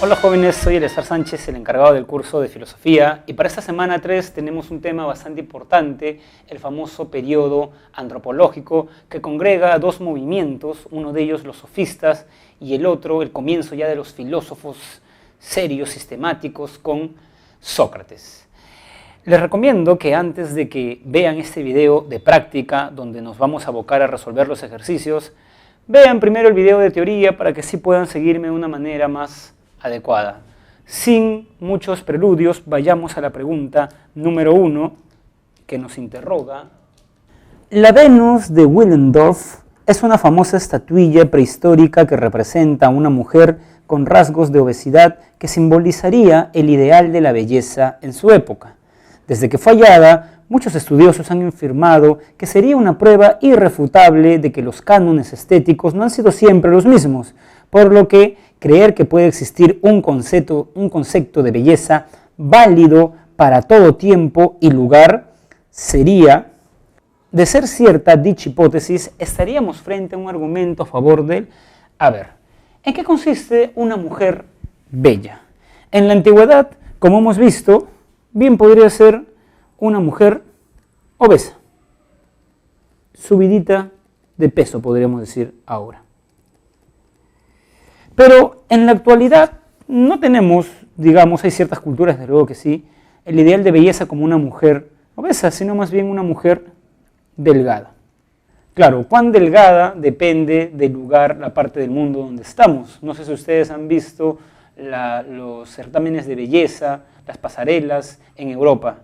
Hola jóvenes, soy Eleazar Sánchez, el encargado del curso de filosofía, y para esta semana 3 tenemos un tema bastante importante, el famoso periodo antropológico que congrega dos movimientos, uno de ellos los sofistas y el otro el comienzo ya de los filósofos serios, sistemáticos, con Sócrates. Les recomiendo que antes de que vean este video de práctica, donde nos vamos a abocar a resolver los ejercicios, vean primero el video de teoría para que así puedan seguirme de una manera más adecuada. Sin muchos preludios, vayamos a la pregunta número 1 que nos interroga. La Venus de Willendorf es una famosa estatuilla prehistórica que representa a una mujer con rasgos de obesidad que simbolizaría el ideal de la belleza en su época. Desde que fue hallada, muchos estudiosos han afirmado que sería una prueba irrefutable de que los cánones estéticos no han sido siempre los mismos, por lo que creer que puede existir un concepto de belleza válido para todo tiempo y lugar sería, de ser cierta dicha hipótesis, estaríamos frente a un argumento a favor del, ¿en qué consiste una mujer bella? En la antigüedad, como hemos visto, bien podría ser una mujer obesa, subidita de peso, podríamos decir ahora. Pero en la actualidad no tenemos, digamos, hay ciertas culturas, desde luego que sí, el ideal de belleza como una mujer obesa, sino más bien una mujer delgada. Claro, cuán delgada depende del lugar, la parte del mundo donde estamos. No sé si ustedes han visto los certámenes de belleza, las pasarelas en Europa.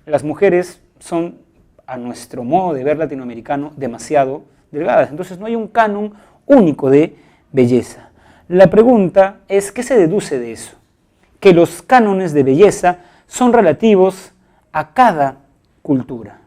Las mujeres son, a nuestro modo de ver latinoamericano, demasiado delgadas. Entonces no hay un canon único de belleza. La pregunta es, ¿qué se deduce de eso? Que los cánones de belleza son relativos a cada cultura.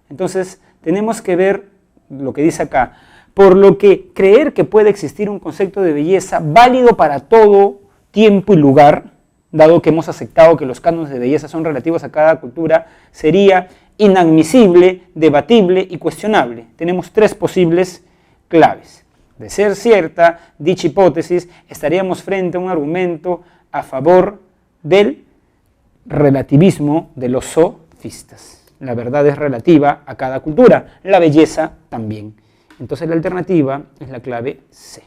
Entonces, tenemos que ver lo que dice acá. Por lo que creer que puede existir un concepto de belleza válido para todo tiempo y lugar, dado que hemos aceptado que los cánones de belleza son relativos a cada cultura, sería inadmisible, debatible y cuestionable. Tenemos tres posibles claves. De ser cierta dicha hipótesis, estaríamos frente a un argumento a favor del relativismo de los sofistas. La verdad es relativa a cada cultura, la belleza también. Entonces la alternativa es la clave C.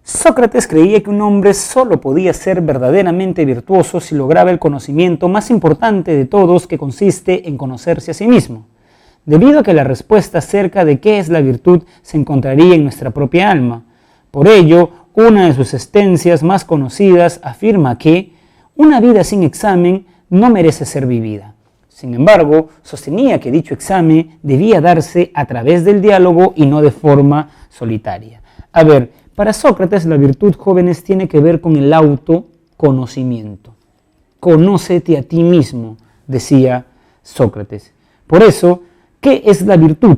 Sócrates creía que un hombre solo podía ser verdaderamente virtuoso si lograba el conocimiento más importante de todos, que consiste en conocerse a sí mismo. Debido a que la respuesta acerca de qué es la virtud se encontraría en nuestra propia alma. Por ello, una de sus sentencias más conocidas afirma que una vida sin examen no merece ser vivida. Sin embargo, sostenía que dicho examen debía darse a través del diálogo y no de forma solitaria. Para Sócrates la virtud, jóvenes, tiene que ver con el autoconocimiento. Conócete a ti mismo, decía Sócrates. Por eso, ¿qué es la virtud?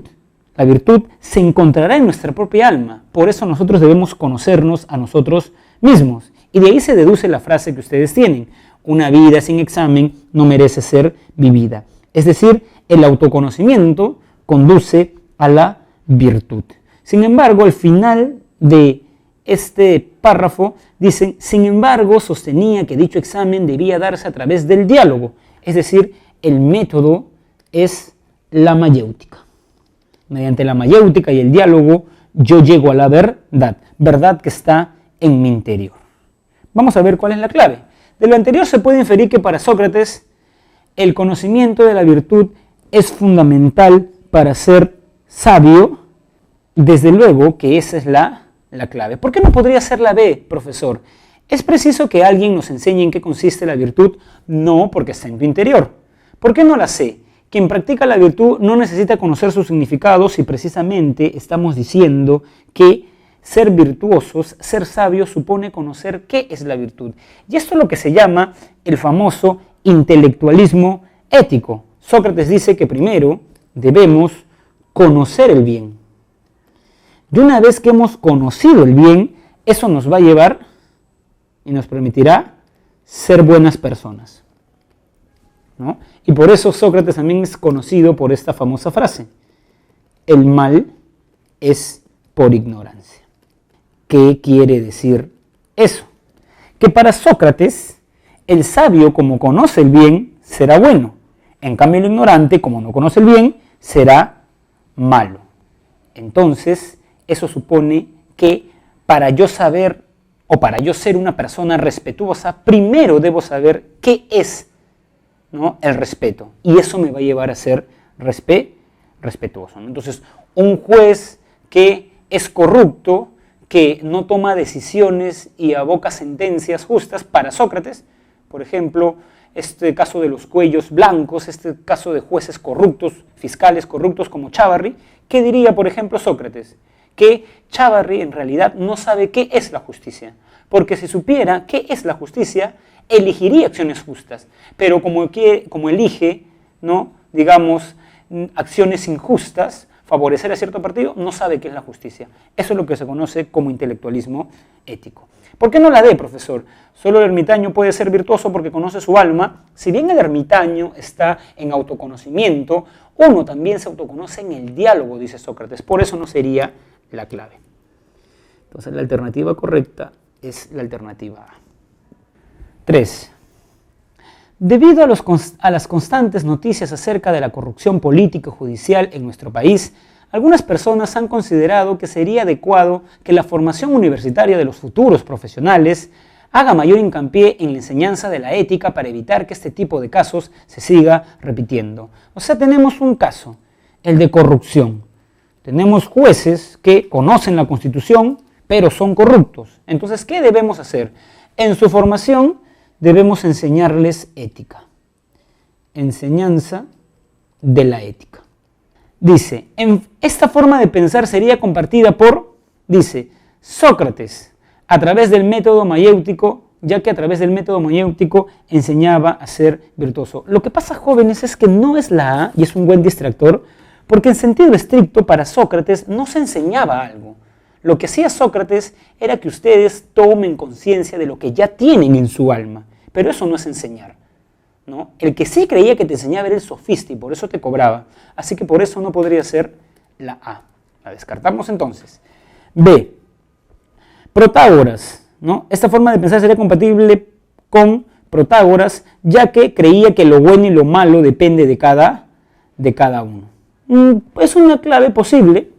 La virtud se encontrará en nuestra propia alma. Por eso nosotros debemos conocernos a nosotros mismos. Y de ahí se deduce la frase que ustedes tienen. Una vida sin examen no merece ser vivida. Es decir, el autoconocimiento conduce a la virtud. Sin embargo, al final de este párrafo dicen, sin embargo, sostenía que dicho examen debía darse a través del diálogo. Es decir, el método es la mayéutica. Mediante la mayéutica y el diálogo yo llego a la verdad que está en mi interior. Vamos a ver cuál es la clave. De lo anterior se puede inferir que para Sócrates el conocimiento de la virtud es fundamental para ser sabio. Desde luego que esa es la clave. ¿Por qué no podría ser la B, profesor? ¿Es preciso que alguien nos enseñe en qué consiste la virtud? No, porque está en tu interior. ¿Por qué no la C? Quien practica la virtud no necesita conocer sus significados y precisamente estamos diciendo que ser virtuosos, ser sabios, supone conocer qué es la virtud. Y esto es lo que se llama el famoso intelectualismo ético. Sócrates dice que primero debemos conocer el bien. Y una vez que hemos conocido el bien, eso nos va a llevar y nos permitirá ser buenas personas, ¿no? Y por eso Sócrates también es conocido por esta famosa frase: el mal es por ignorancia. ¿Qué quiere decir eso? que para Sócrates, el sabio, como conoce el bien, será bueno. En cambio, el ignorante, como no conoce el bien, será malo. Entonces, eso supone que para yo saber o para yo ser una persona respetuosa, primero debo saber qué es, ¿no?, el respeto. Y eso me va a llevar a ser respetuoso, ¿no? Entonces, un juez que es corrupto, que no toma decisiones y aboca sentencias justas, para Sócrates, por ejemplo, este caso de los cuellos blancos, este caso de jueces corruptos, fiscales corruptos como Chávarri, ¿qué diría, por ejemplo, Sócrates? Que Chávarri en realidad no sabe qué es la justicia, porque si supiera qué es la justicia, elegiría acciones justas, pero como elige, ¿no?, digamos, acciones injustas, favorecer a cierto partido, no sabe qué es la justicia. Eso es lo que se conoce como intelectualismo ético. ¿Por qué no la D, profesor? Solo el ermitaño puede ser virtuoso porque conoce su alma. Si bien el ermitaño está en autoconocimiento, uno también se autoconoce en el diálogo, dice Sócrates. Por eso no sería la clave. Entonces la alternativa correcta es la alternativa A. 3. Debido a las constantes noticias acerca de la corrupción política y judicial en nuestro país, algunas personas han considerado que sería adecuado que la formación universitaria de los futuros profesionales haga mayor hincapié en la enseñanza de la ética para evitar que este tipo de casos se siga repitiendo. O sea, tenemos un caso, el de corrupción. Tenemos jueces que conocen la Constitución, pero son corruptos. Entonces, ¿qué debemos hacer? En su formación debemos enseñarles ética. Enseñanza de la ética. Dice, esta forma de pensar sería compartida por, dice, Sócrates, a través del método mayéutico, ya que a través del método mayéutico enseñaba a ser virtuoso. Lo que pasa, jóvenes, es que no es la A, y es un buen distractor, porque en sentido estricto para Sócrates no se enseñaba algo. Lo que hacía Sócrates era que ustedes tomen conciencia de lo que ya tienen en su alma, pero eso no es enseñar, ¿no? El que sí creía que te enseñaba era el sofista y por eso te cobraba, así que por eso no podría ser la A. La descartamos entonces. B. Protágoras, ¿no? Esta forma de pensar sería compatible con Protágoras, ya que creía que lo bueno y lo malo depende de cada uno. Es una clave posible.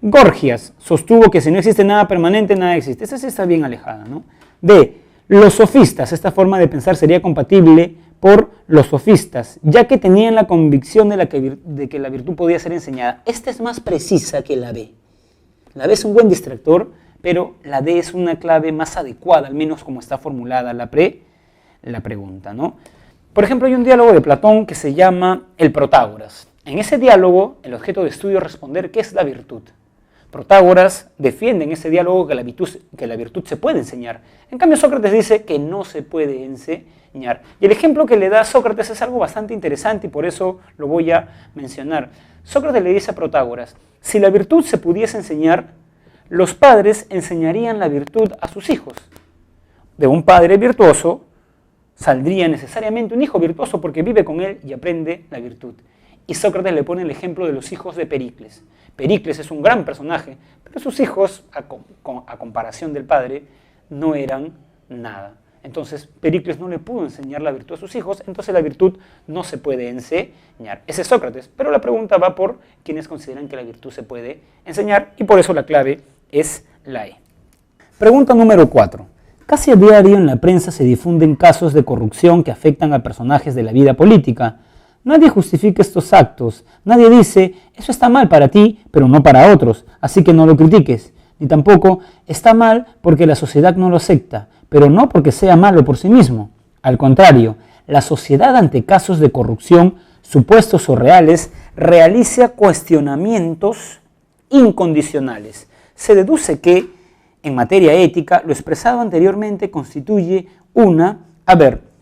Gorgias sostuvo que si no existe nada permanente, nada existe. Esa sí está bien alejada, ¿no? D. Los sofistas, esta forma de pensar sería compatible por los sofistas, ya que tenían la convicción de que la virtud podía ser enseñada. Esta es más precisa que la B. La B es un buen distractor, pero la D es una clave más adecuada, al menos como está formulada la pregunta, ¿no? Por ejemplo, hay un diálogo de Platón que se llama el Protágoras. En ese diálogo, el objeto de estudio es responder qué es la virtud. Protágoras defiende en ese diálogo que la virtud se puede enseñar. En cambio, Sócrates dice que no se puede enseñar. Y el ejemplo que le da Sócrates es algo bastante interesante y por eso lo voy a mencionar. Sócrates le dice a Protágoras, si la virtud se pudiese enseñar, los padres enseñarían la virtud a sus hijos. De un padre virtuoso saldría necesariamente un hijo virtuoso porque vive con él y aprende la virtud. Y Sócrates le pone el ejemplo de los hijos de Pericles. Pericles es un gran personaje, pero sus hijos, a comparación del padre, no eran nada. Entonces, Pericles no le pudo enseñar la virtud a sus hijos, entonces la virtud no se puede enseñar. Ese es Sócrates, pero la pregunta va por quienes consideran que la virtud se puede enseñar, y por eso la clave es la E. Pregunta número 4. Casi a diario en la prensa se difunden casos de corrupción que afectan a personajes de la vida política. Nadie justifica estos actos, nadie dice, eso está mal para ti, pero no para otros, así que no lo critiques. Ni tampoco, está mal porque la sociedad no lo acepta, pero no porque sea malo por sí mismo. Al contrario, la sociedad ante casos de corrupción, supuestos o reales, realiza cuestionamientos incondicionales. Se deduce que, en materia ética, lo expresado anteriormente constituye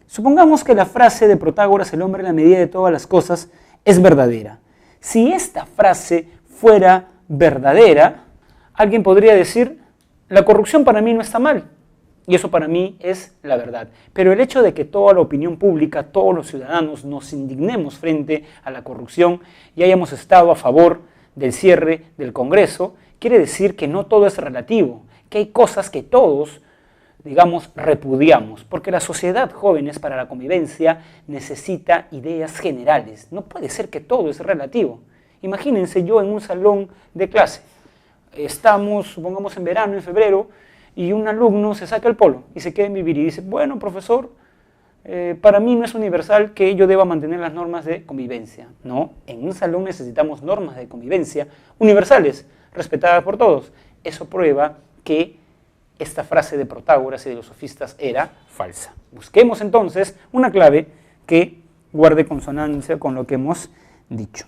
supongamos que la frase de Protágoras, el hombre en la medida de todas las cosas, es verdadera. Si esta frase fuera verdadera, alguien podría decir, la corrupción para mí no está mal, y eso para mí es la verdad. Pero el hecho de que toda la opinión pública, todos los ciudadanos nos indignemos frente a la corrupción y hayamos estado a favor del cierre del Congreso, quiere decir que no todo es relativo, que hay cosas que todos digamos, repudiamos, porque la sociedad, jóvenes, para la convivencia necesita ideas generales. No puede ser que todo es relativo. Imagínense yo en un salón de clase. Estamos, supongamos, en verano, en febrero, y un alumno se saca el polo y se queda en vivir y dice, bueno, profesor, para mí no es universal que yo deba mantener las normas de convivencia. No, en un salón necesitamos normas de convivencia universales, respetadas por todos. Eso prueba que esta frase de Protágoras y de los sofistas era falsa. Busquemos entonces una clave que guarde consonancia con lo que hemos dicho.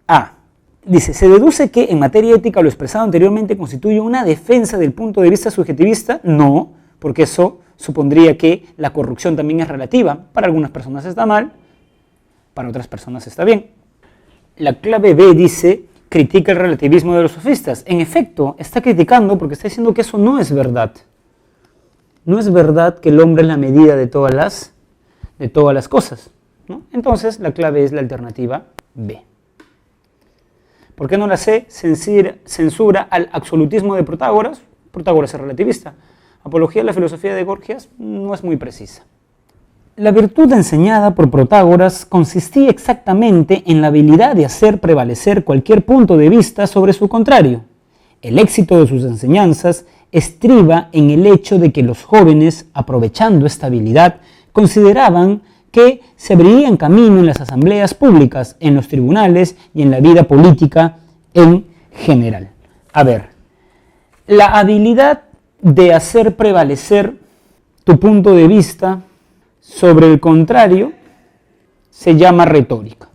A. Dice, se deduce que en materia ética lo expresado anteriormente constituye una defensa del punto de vista subjetivista. No, porque eso supondría que la corrupción también es relativa. Para algunas personas está mal, para otras personas está bien. La clave B dice, critica el relativismo de los sofistas. En efecto, está criticando porque está diciendo que eso no es verdad. No es verdad que el hombre es la medida de todas las cosas, ¿no? Entonces, la clave es la alternativa B. ¿Por qué no la C? Censura al absolutismo de Protágoras. Protágoras es relativista. Apología a la filosofía de Gorgias no es muy precisa. La virtud enseñada por Protágoras consistía exactamente en la habilidad de hacer prevalecer cualquier punto de vista sobre su contrario. El éxito de sus enseñanzas estriba en el hecho de que los jóvenes, aprovechando esta habilidad, consideraban que se abrirían camino en las asambleas públicas, en los tribunales y en la vida política en general. A ver, la habilidad de hacer prevalecer tu punto de vista sobre el contrario se llama retórica.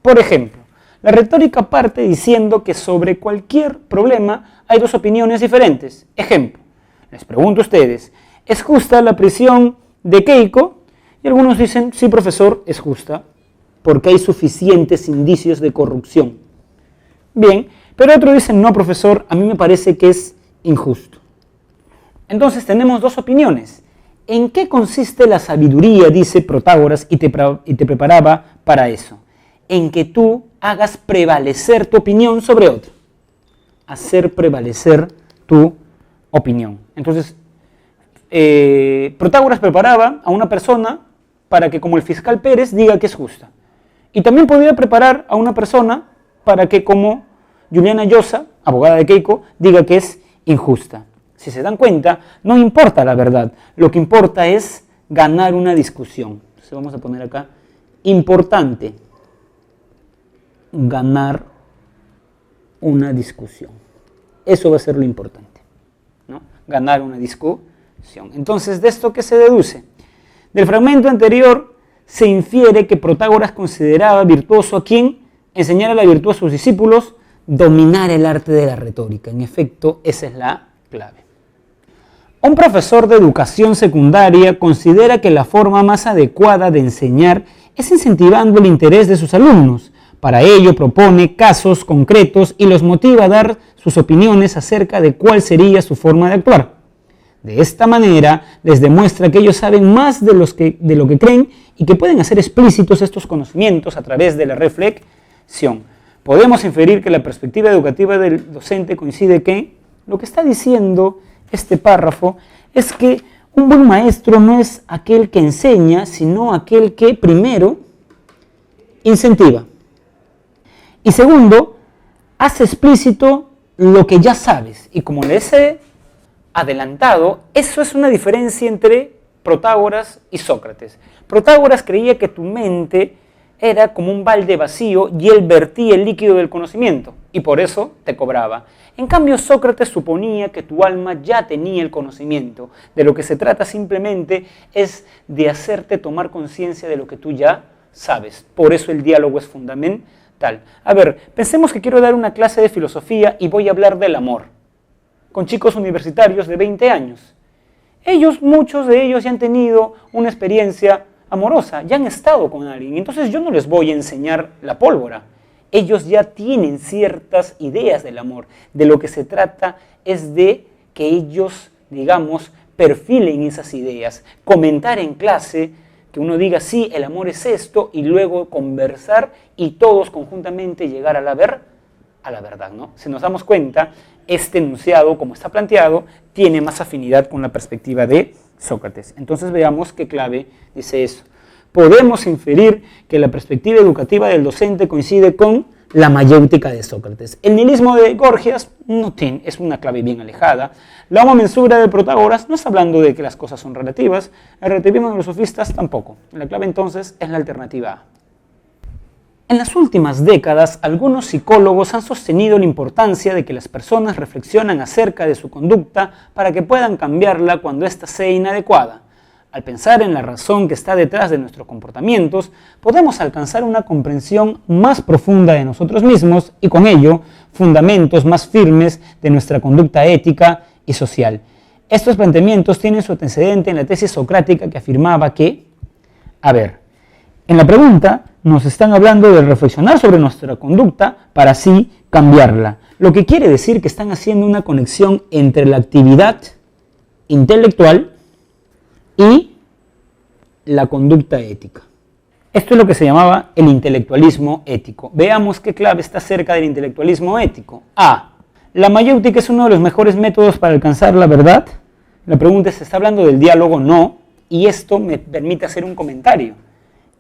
Por ejemplo, la retórica parte diciendo que sobre cualquier problema hay dos opiniones diferentes. Ejemplo, les pregunto a ustedes, ¿es justa la prisión de Keiko? Y algunos dicen, sí, profesor, es justa, porque hay suficientes indicios de corrupción. Bien, pero otros dicen, no, profesor, a mí me parece que es injusto. Entonces tenemos dos opiniones. ¿En qué consiste la sabiduría?, dice Protágoras, y te preparaba para eso. En que tú hagas prevalecer tu opinión sobre otro. Hacer prevalecer tu opinión. Entonces, Protágoras preparaba a una persona para que, como el fiscal Pérez, diga que es justa. Y también podía preparar a una persona para que, como Juliana Llosa, abogada de Keiko, diga que es injusta. Si se dan cuenta, no importa la verdad, lo que importa es ganar una discusión. Entonces vamos a poner acá, importante, ganar una discusión. Eso va a ser lo importante, ¿no? Ganar una discusión. Entonces, ¿de esto qué se deduce? Del fragmento anterior se infiere que Protágoras consideraba virtuoso a quien enseñara la virtud a sus discípulos, dominar el arte de la retórica. En efecto, esa es la clave. Un profesor de educación secundaria considera que la forma más adecuada de enseñar es incentivando el interés de sus alumnos. Para ello propone casos concretos y los motiva a dar sus opiniones acerca de cuál sería su forma de actuar. De esta manera les demuestra que ellos saben más de lo que creen y que pueden hacer explícitos estos conocimientos a través de la reflexión. Podemos inferir que la perspectiva educativa del docente coincide que lo que está diciendo este párrafo es que un buen maestro no es aquel que enseña, sino aquel que primero incentiva y segundo hace explícito lo que ya sabes. Y como les he adelantado, eso es una diferencia entre Protágoras y Sócrates. Protágoras creía que tu mente era como un balde vacío y él vertía el líquido del conocimiento y por eso te cobraba. En cambio, Sócrates suponía que tu alma ya tenía el conocimiento. De lo que se trata simplemente es de hacerte tomar conciencia de lo que tú ya sabes. Por eso el diálogo es fundamental. A ver, pensemos que quiero dar una clase de filosofía y voy a hablar del amor con chicos universitarios de 20 años. Muchos de ellos ya han tenido una experiencia amorosa, ya han estado con alguien, entonces yo no les voy a enseñar la pólvora. Ellos ya tienen ciertas ideas del amor. De lo que se trata es de que ellos, digamos, perfilen esas ideas, comentar en clase, que uno diga, sí, el amor es esto, y luego conversar y todos conjuntamente llegar a la a la verdad, ¿no? Si nos damos cuenta, este enunciado, como está planteado, tiene más afinidad con la perspectiva de Sócrates. Entonces veamos qué clave dice eso. Podemos inferir que la perspectiva educativa del docente coincide con la mayéutica de Sócrates. El nihilismo de Gorgias no tiene, es una clave bien alejada. La homomensura de Protágoras no está hablando de que las cosas son relativas. El relativismo de los sofistas tampoco. La clave entonces es la alternativa A. En las últimas décadas, algunos psicólogos han sostenido la importancia de que las personas reflexionan acerca de su conducta para que puedan cambiarla cuando ésta sea inadecuada. Al pensar en la razón que está detrás de nuestros comportamientos, podemos alcanzar una comprensión más profunda de nosotros mismos y con ello, fundamentos más firmes de nuestra conducta ética y social. Estos planteamientos tienen su antecedente en la tesis socrática que afirmaba que, en la pregunta nos están hablando de reflexionar sobre nuestra conducta para así cambiarla, lo que quiere decir que están haciendo una conexión entre la actividad intelectual y la conducta ética. Esto es lo que se llamaba el intelectualismo ético. Veamos qué clave está cerca del intelectualismo ético. A. ¿La mayéutica es uno de los mejores métodos para alcanzar la verdad? La pregunta es, ¿se está hablando del diálogo? No. Y esto me permite hacer un comentario.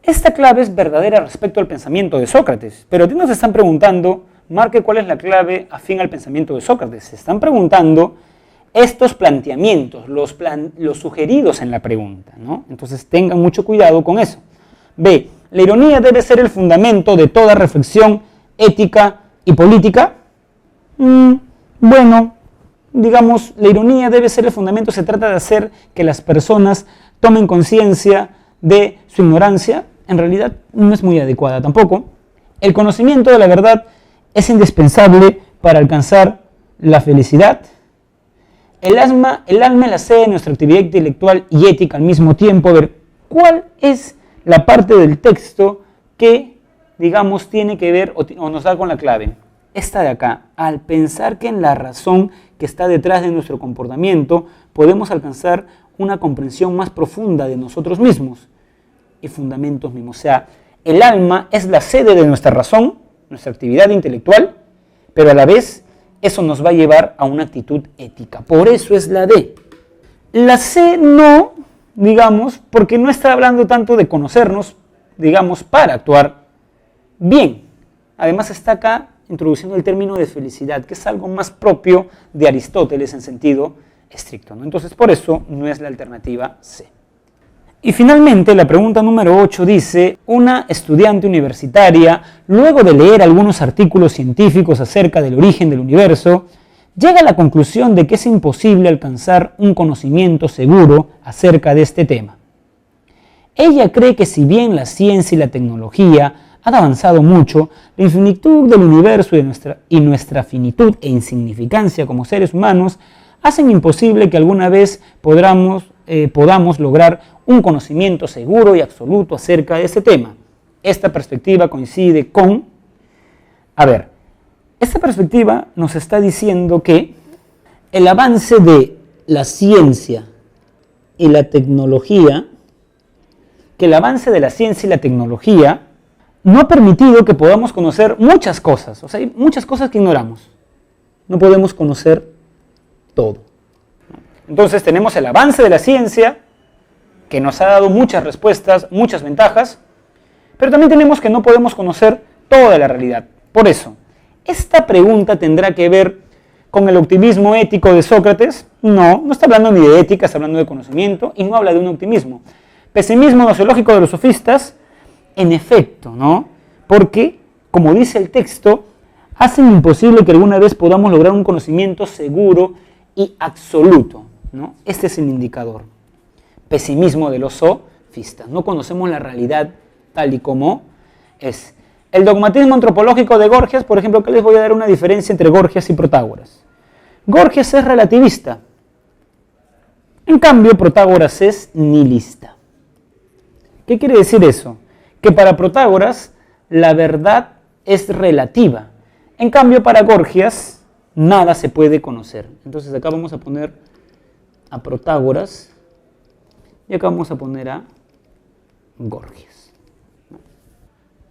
Esta clave es verdadera respecto al pensamiento de Sócrates, pero a ti nos están preguntando, marque cuál es la clave afín al pensamiento de Sócrates. Se están preguntando estos planteamientos, los sugeridos en la pregunta, ¿no? Entonces tengan mucho cuidado con eso. B. ¿La ironía debe ser el fundamento de toda reflexión ética y política? Bueno, digamos, la ironía debe ser el fundamento, se trata de hacer que las personas tomen conciencia de su ignorancia. En realidad no es muy adecuada tampoco. El conocimiento de la verdad es indispensable para alcanzar la felicidad. El alma es la sede de nuestra actividad intelectual y ética al mismo tiempo. A ver, ¿cuál es la parte del texto que, digamos, tiene que ver o nos da con la clave? Esta de acá. Al pensar que en la razón que está detrás de nuestro comportamiento podemos alcanzar una comprensión más profunda de nosotros mismos y fundamentos mismos. O sea, el alma es la sede de nuestra razón, nuestra actividad intelectual, pero a la vez eso nos va a llevar a una actitud ética. Por eso es la D. La C no, digamos, porque no está hablando tanto de conocernos, digamos, para actuar bien. Además está acá introduciendo el término de felicidad, que es algo más propio de Aristóteles en sentido estricto, ¿no? Entonces, por eso no es la alternativa C. Y finalmente, la pregunta número 8 dice, una estudiante universitaria, luego de leer algunos artículos científicos acerca del origen del universo, llega a la conclusión de que es imposible alcanzar un conocimiento seguro acerca de este tema. Ella cree que si bien la ciencia y la tecnología han avanzado mucho, la infinitud del universo y nuestra finitud e insignificancia como seres humanos hacen imposible que alguna vez podamos lograr un conocimiento seguro y absoluto acerca de este tema. Esta perspectiva coincide con... esta perspectiva nos está diciendo que el avance de la ciencia y la tecnología, no ha permitido que podamos conocer muchas cosas. O sea, hay muchas cosas que ignoramos. No podemos conocer todo. Entonces tenemos el avance de la ciencia, que nos ha dado muchas respuestas, muchas ventajas, pero también tenemos que no podemos conocer toda la realidad. Por eso, ¿esta pregunta tendrá que ver con el optimismo ético de Sócrates? No está hablando ni de ética, está hablando de conocimiento y no habla de un optimismo. Pesimismo nociológico de los sofistas, en efecto, ¿no? Porque, como dice el texto, hacen imposible que alguna vez podamos lograr un conocimiento seguro y absoluto, ¿no? Este es el indicador. Pesimismo de los sofistas. No conocemos la realidad tal y como es. El dogmatismo antropológico de Gorgias, por ejemplo, que les voy a dar una diferencia entre Gorgias y Protágoras. Gorgias es relativista. En cambio, Protágoras es nihilista. ¿Qué quiere decir eso? Que para Protágoras la verdad es relativa. En cambio, para Gorgias nada se puede conocer. Entonces acá vamos a poner a Protágoras y acá vamos a poner a Gorgias.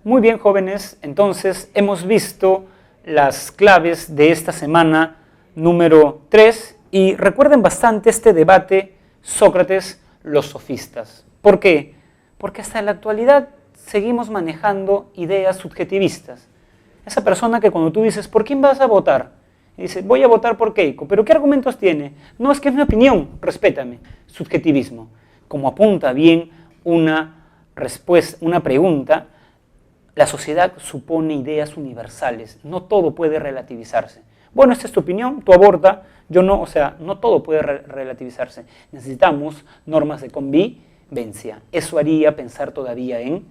Muy bien, jóvenes, entonces hemos visto las claves de esta semana número 3 y recuerden bastante este debate Sócrates, los sofistas. ¿Por qué? Porque hasta la actualidad seguimos manejando ideas subjetivistas. Esa persona que cuando tú dices, ¿por quién vas a votar? Y dice, voy a votar por Keiko, ¿pero qué argumentos tiene? No, es que es mi opinión, respétame. Subjetivismo. Como apunta bien una respuesta, una pregunta, la sociedad supone ideas universales, no todo puede relativizarse. Bueno, esta es tu opinión, tú aborda, yo no, o sea, no todo puede relativizarse. Necesitamos normas de convivencia. Eso haría pensar todavía en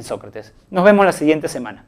Sócrates. Nos vemos la siguiente semana.